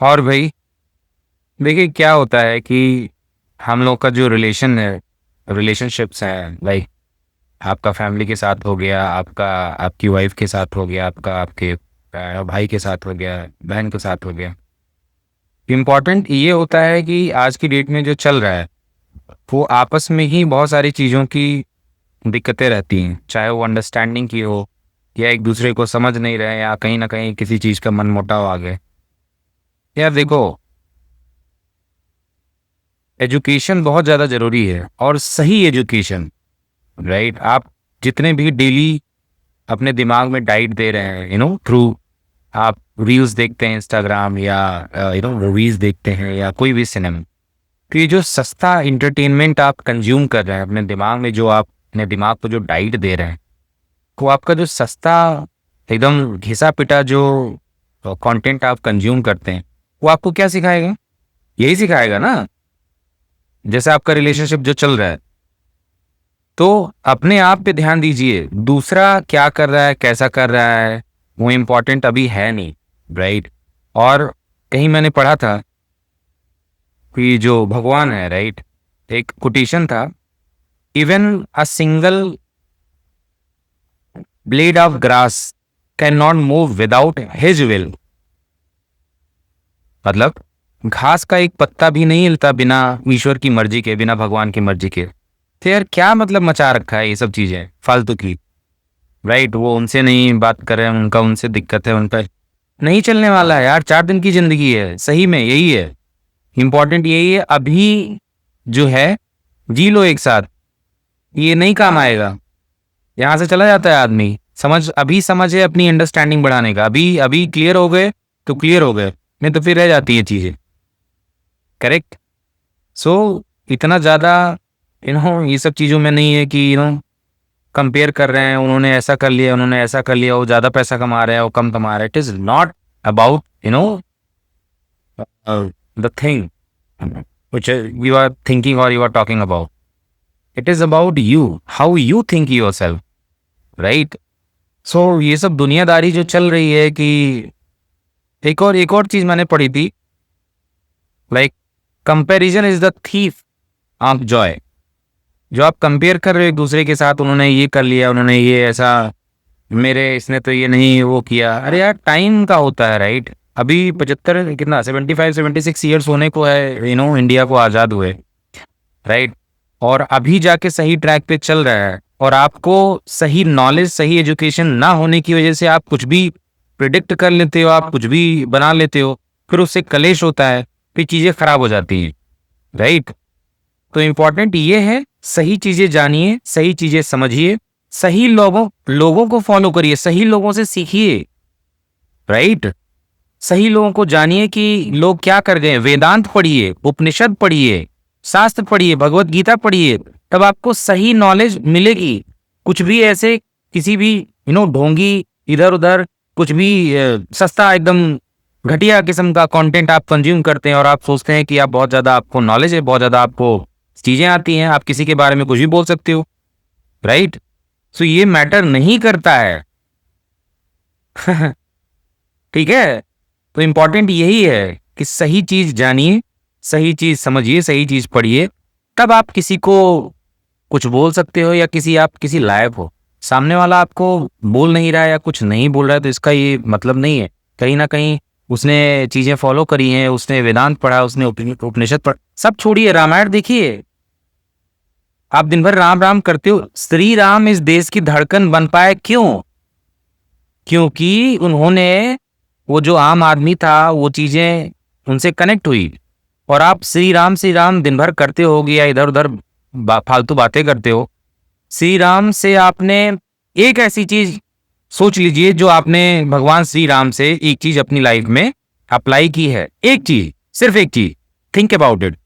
और भाई देखिए क्या होता है कि हम लोग का जो रिलेशनशिप्स हैं, लाइक आपका फैमिली के साथ हो गया, आपका आपकी वाइफ के साथ हो गया, आपका आपके भाई के साथ हो गया, बहन के साथ हो गया। इम्पॉर्टेंट ये होता है कि आज की डेट में जो चल रहा है वो आपस में ही बहुत सारी चीज़ों की दिक्कतें रहती हैं, चाहे वो अंडरस्टैंडिंग की हो या एक दूसरे को समझ नहीं रहे या कहीं ना कहीं किसी चीज़ का मनमुटाव आ गए। यार देखो, एजुकेशन बहुत ज़्यादा ज़रूरी है और सही एजुकेशन, राइट। आप जितने भी डेली अपने दिमाग में डाइट दे रहे हैं, थ्रू आप रील्स देखते हैं इंस्टाग्राम या मूवीज़ देखते हैं या कोई भी सिनेमा, तो ये जो सस्ता इंटरटेनमेंट आप कंज्यूम कर रहे हैं अपने दिमाग में, जो आप अपने दिमाग को जो डाइट दे रहे हैं, वो आपका जो सस्ता एकदम घिसा पिटा जो कंटेंट आप कंज्यूम करते हैं, वो आपको क्या सिखाएगा? यही सिखाएगा ना। जैसे आपका रिलेशनशिप जो चल रहा है, तो अपने आप पे ध्यान दीजिए, दूसरा क्या कर रहा है, कैसा कर रहा है, वो इम्पोर्टेंट अभी है नहीं, राइट। और कहीं मैंने पढ़ा था कि जो भगवान है, राइट, एक कोटेशन था, even a single blade of grass can not move without his will. मतलब घास का एक पत्ता भी नहीं हिलता बिना ईश्वर की मर्जी के, बिना भगवान की मर्जी के। तो यार क्या मतलब मचा रखा है ये सब चीजें फालतू की, राइट। वो उनसे नहीं बात कर रहे हैं, उनका उनसे दिक्कत है, उन पर नहीं चलने वाला है यार। 4 दिन की जिंदगी है, सही में यही है, इंपॉर्टेंट यही है। अभी जो है जी लो एक साथ, ये नहीं काम आएगा। यहाँ से चला जाता है आदमी, अभी समझ है अपनी अंडरस्टैंडिंग बढ़ाने का, अभी अभी क्लियर हो गए तो क्लियर हो गए, नहीं तो फिर रह जाती है चीजें। करेक्ट। सो इतना ज़्यादा ये सब चीज़ों में नहीं है कि कंपेयर कर रहे हैं, उन्होंने ऐसा कर लिया, उन्होंने ऐसा कर लिया, वो ज़्यादा पैसा कमा रहे हैं, वो कम कमा रहे हैं। It is not about the thing which you are thinking or you are talking about. It is about you, how you think yourself, right? So ये सब दुनियादारी जो चल रही है कि एक और चीज़ मैंने पढ़ी थी, like comparison is the thief of Joy. जो आप कंपेयर कर रहे हो एक दूसरे के साथ, उन्होंने ये कर लिया, उन्होंने ये ऐसा, मेरे इसने तो ये नहीं वो किया। अरे यार टाइम का होता है, राइट। अभी 75 कितना 75-76 ईयर्स होने को है, इंडिया को आज़ाद हुए, राइट। और अभी जाके सही ट्रैक पे चल रहा है, और आपको सही नॉलेज, सही एजुकेशन ना होने की वजह से आप कुछ भी प्रिडिक्ट कर लेते हो, आप कुछ भी बना लेते हो, फिर उससे कलेश होता है, फिर चीज़ें खराब हो जाती हैं, राइट। तो इम्पॉर्टेंट ये है, सही चीजें जानिए, सही चीजें समझिए, सही लोगों लोगों को फॉलो करिए, सही लोगों से सीखिए, राइट। सही लोगों को जानिए कि लोग क्या कर गए। वेदांत पढ़िए, उपनिषद पढ़िए, शास्त्र पढ़िए, भगवत गीता पढ़िए, तब आपको सही नॉलेज मिलेगी। कुछ भी ऐसे किसी भी ढोंगी इधर उधर कुछ भी सस्ता एकदम घटिया किस्म का कंटेंट आप कंज्यूम करते हैं और आप सोचते हैं कि आप बहुत ज्यादा, आपको नॉलेज है, बहुत ज्यादा आपको चीजें आती हैं, आप किसी के बारे में कुछ भी बोल सकते हो, राइट। सो ये मैटर नहीं करता है। ठीक है। तो इम्पॉर्टेंट यही है कि सही चीज जानिए, सही चीज समझिए, सही चीज पढ़िए, तब आप किसी को कुछ बोल सकते हो या आप किसी लायक हो। सामने वाला आपको बोल नहीं रहा है या कुछ नहीं बोल रहा है, तो इसका ये मतलब नहीं है कहीं ना कहीं उसने चीजें फॉलो करी हैं, उसने वेदांत पढ़ा, उसने उपनिषद पढ़ा। सब छोड़िए, रामायण देखिए। आप दिन भर राम राम करते हो, श्री राम इस देश की धड़कन बन पाए, क्यों? क्योंकि उन्होंने, वो जो आम आदमी था, वो चीजें उनसे कनेक्ट हुई। और आप श्री राम दिन भर करते हो या इधर उधर फालतू बातें करते हो। श्री राम से आपने एक ऐसी चीज सोच लीजिए जो आपने भगवान श्री राम से एक चीज अपनी लाइफ में अप्लाई की है, एक चीज, सिर्फ एक चीज। Think about it.